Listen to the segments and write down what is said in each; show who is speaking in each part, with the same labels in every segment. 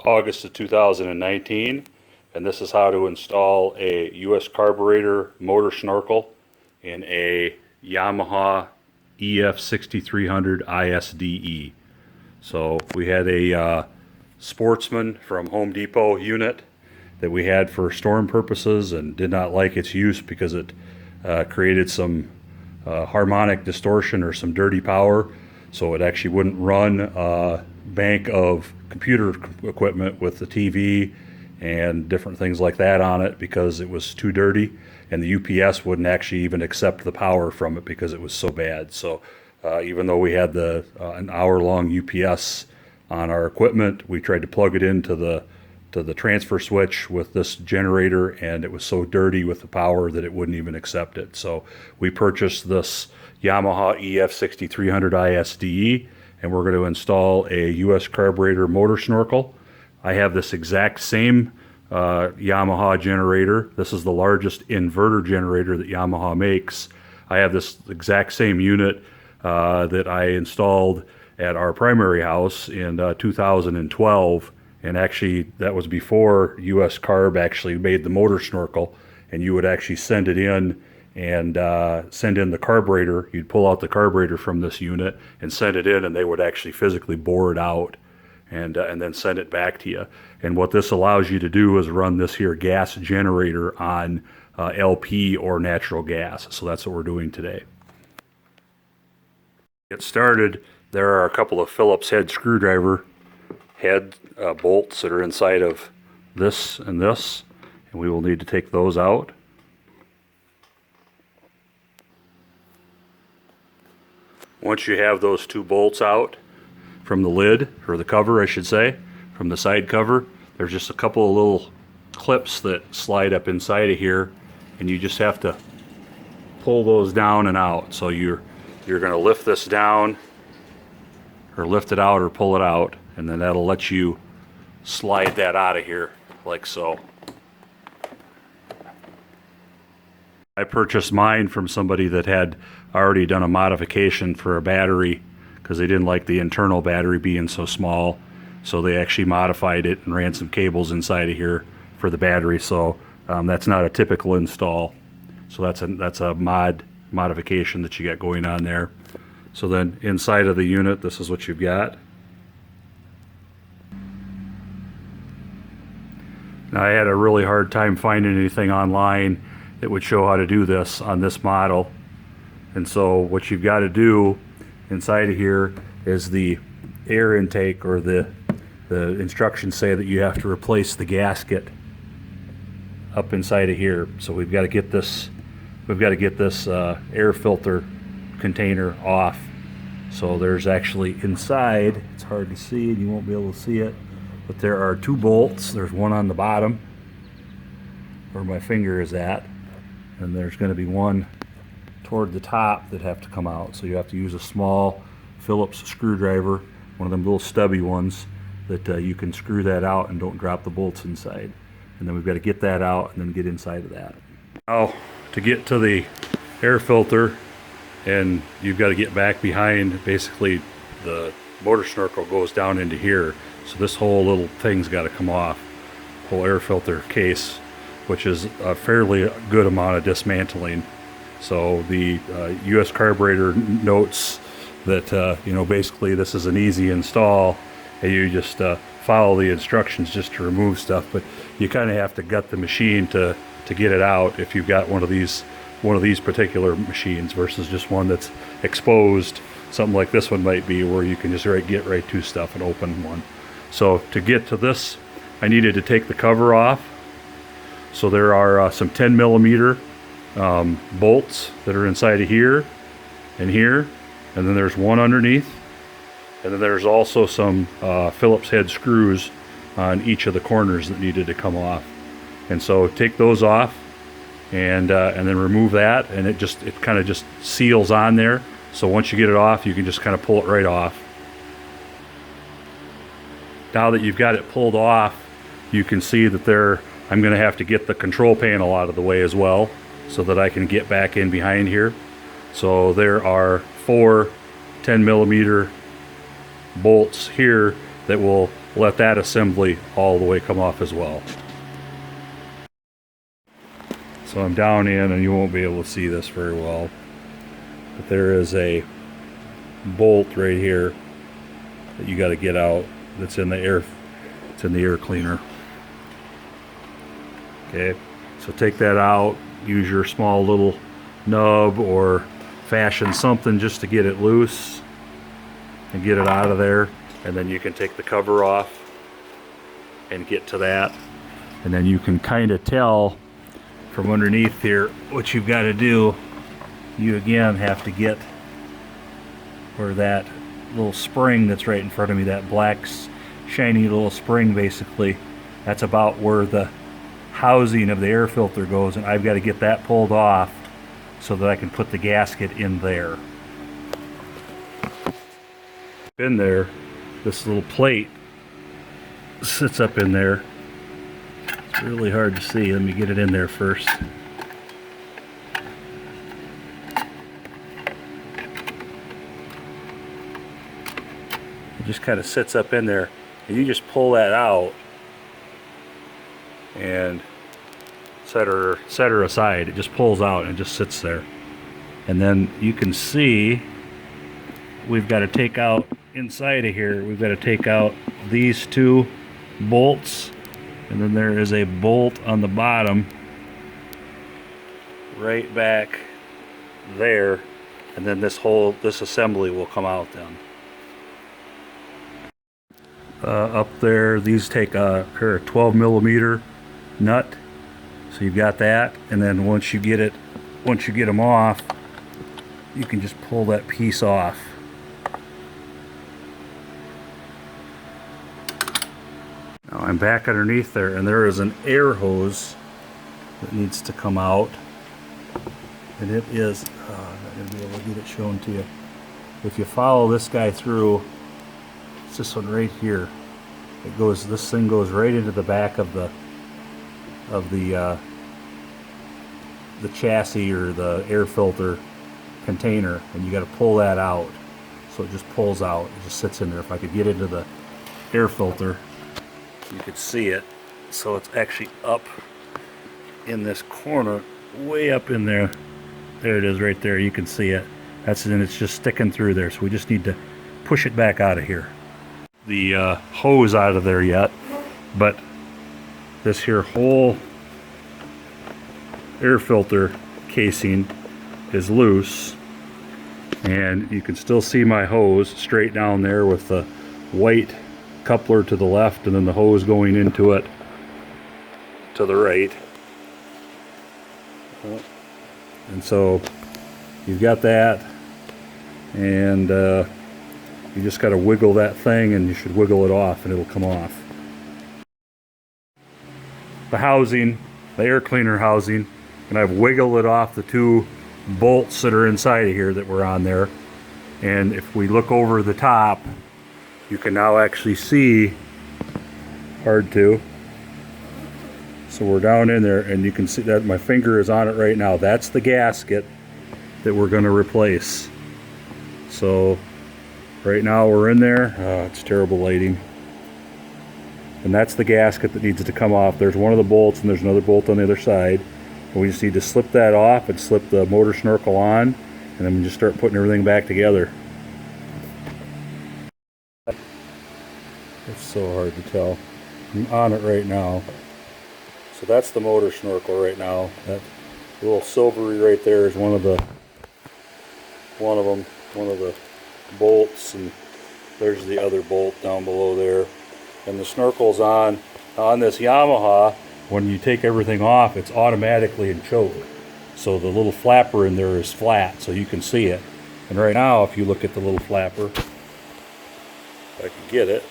Speaker 1: August of 2019, and this is how to install a US carburetor motor snorkel in a Yamaha EF6300ISDE. So we had a Sportsman from Home Depot unit that we had for storm purposes and did not like its use because it created some harmonic distortion or some dirty power, so it actually wouldn't run a bank of computer equipment with the TV and different things like that on it because it was too dirty, and the UPS wouldn't actually even accept the power from it because it was so bad. So even though we had the an hour-long UPS on our equipment, we tried to plug it into the transfer switch with this generator, and it was so dirty with the power that it wouldn't even accept it. So we purchased this Yamaha EF6300ISDE, and we're going to install a US carburetor motor snorkel. I have this exact same Yamaha generator. This is the largest inverter generator that Yamaha makes. I have this exact same unit that I installed at our primary house in 2012. And actually, that was before US Carb actually made the motor snorkel, and you would actually send it in and send in the carburetor. You'd pull out the carburetor from this unit and send it in, and they would actually physically bore it out and then send it back to you. And what this allows you to do is run this here gas generator on LP or natural gas. So that's what we're doing today. To get started, there are a couple of Phillips head screwdriver head bolts that are inside of this, and we will need to take those out. Once you have those two bolts out from the lid, or the cover I should say, from the side cover, there's just a couple of little clips that slide up inside of here, and you just have to pull those down and out. So you're going to lift this down, or lift it out, or pull it out, and then that'll let you slide that out of here like so. I purchased mine from somebody that had already done a modification for a battery because they didn't like the internal battery being so small, so they actually modified it and ran some cables inside of here for the battery. So that's not a typical install, so that's a modification that you got going on there. So then inside of the unit, this is what you've got. Now, I had a really hard time finding anything online that would show how to do this on this model. And so what you've got to do inside of here is the air intake, or the instructions say that you have to replace the gasket up inside of here. So we've got to get this air filter container off. So there's actually inside, it's hard to see and you won't be able to see it, but there are two bolts. There's one on the bottom where my finger is at, and there's going to be one toward the top that have to come out. So you have to use a small Phillips screwdriver, one of them little stubby ones that you can screw that out and don't drop the bolts inside. And then we've got to get that out and then get inside of that. Now, to get to the air filter, and you've got to get back behind, basically the motor snorkel goes down into here. So this whole little thing's got to come off, whole air filter case, which is a fairly good amount of dismantling. So the US carburetor notes that basically this is an easy install, and you just follow the instructions just to remove stuff. But you kind of have to gut the machine to get it out if you've got one of these particular machines versus just one that's exposed. Something like this one might be, where you can just get right to stuff and open one. So to get to this, I needed to take the cover off. So there are some 10 millimeter bolts that are inside of here and here, and then there's one underneath, and then there's also some Phillips head screws on each of the corners that needed to come off. And so take those off, and then remove that, and it kind of just seals on there. So once you get it off, you can just kind of pull it right off. Now that you've got it pulled off, you can see that I'm going to have to get the control panel out of the way as well, so that I can get back in behind here. So there are 4 10 millimeter bolts here that will let that assembly all the way come off as well. So I'm down in, and you won't be able to see this very well, but there is a bolt right here that you got to get out. That's in the air. It's in the air cleaner. Okay, so take that out. Use your small little nub or fashion something just to get it loose and get it out of there. And then you can take the cover off and get to that. And then you can kind of tell from underneath here what you've got to do. You again have to get where that little spring that's right in front of me, that black shiny little spring, basically, that's about where the housing of the air filter goes, and I've got to get that pulled off so that I can put the gasket in there. In there, this little plate sits up in there. It's really hard to see. Let me get it in there first. It just kind of sits up in there, and you just pull that out and set her aside. It just pulls out and it just sits there. And then you can see we've got to take out inside of here, we've got to take out these two bolts, and then there is a bolt on the bottom right back there, and then this assembly will come out then. Up there, these take a 12 millimeter nut, so you've got that, and then once you get them off, you can just pull that piece off. Now I'm back underneath there, and there is an air hose that needs to come out, and it is I'm not going to be able to get it shown to you. If you follow this guy through, it's this one right here. It goes, this thing goes right into the back of the chassis or the air filter container, and you got to pull that out. So it just pulls out. It just sits in there. If I could get into the air filter, you could see it. So it's actually up in this corner, way up in there. There it is right there. You can see it. And it's just sticking through there. So we just need to push it back out of here. The hose out of there yet, but this here whole air filter casing is loose, and you can still see my hose straight down there with the white coupler to the left and then the hose going into it to the right. And so you've got that, and you just got to wiggle that thing, and you should wiggle it off and it'll come off. The housing, the air cleaner housing, and I've wiggled it off the two bolts that are inside of here that were on there. And if we look over the top, you can now actually see, hard to, so we're down in there, and you can see that my finger is on it right now. That's the gasket that we're going to replace. So right now we're in there. It's terrible lighting. And that's the gasket that needs to come off. There's one of the bolts, and there's another bolt on the other side. And we just need to slip that off and slip the motor snorkel on, and then we just start putting everything back together. It's so hard to tell. I'm on it right now. So that's the motor snorkel right now. That little silvery right there is one of the bolts, and there's the other bolt down below there. And the snorkel's on this Yamaha. When you take everything off, it's automatically in choke. So the little flapper in there is flat, so you can see it. And right now, if you look at the little flapper, if I can get it,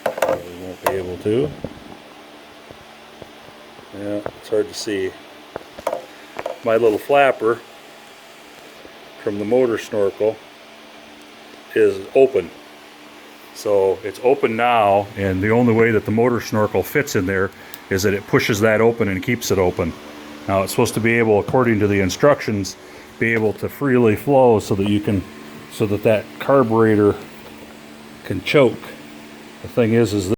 Speaker 1: probably won't be able to. Yeah, it's hard to see. My little flapper from the motor snorkel is open. So it's open now, and the only way that the motor snorkel fits in there is that it pushes that open and keeps it open. Now it's supposed to be able, according to the instructions, be able to freely flow so that that carburetor can choke. The thing is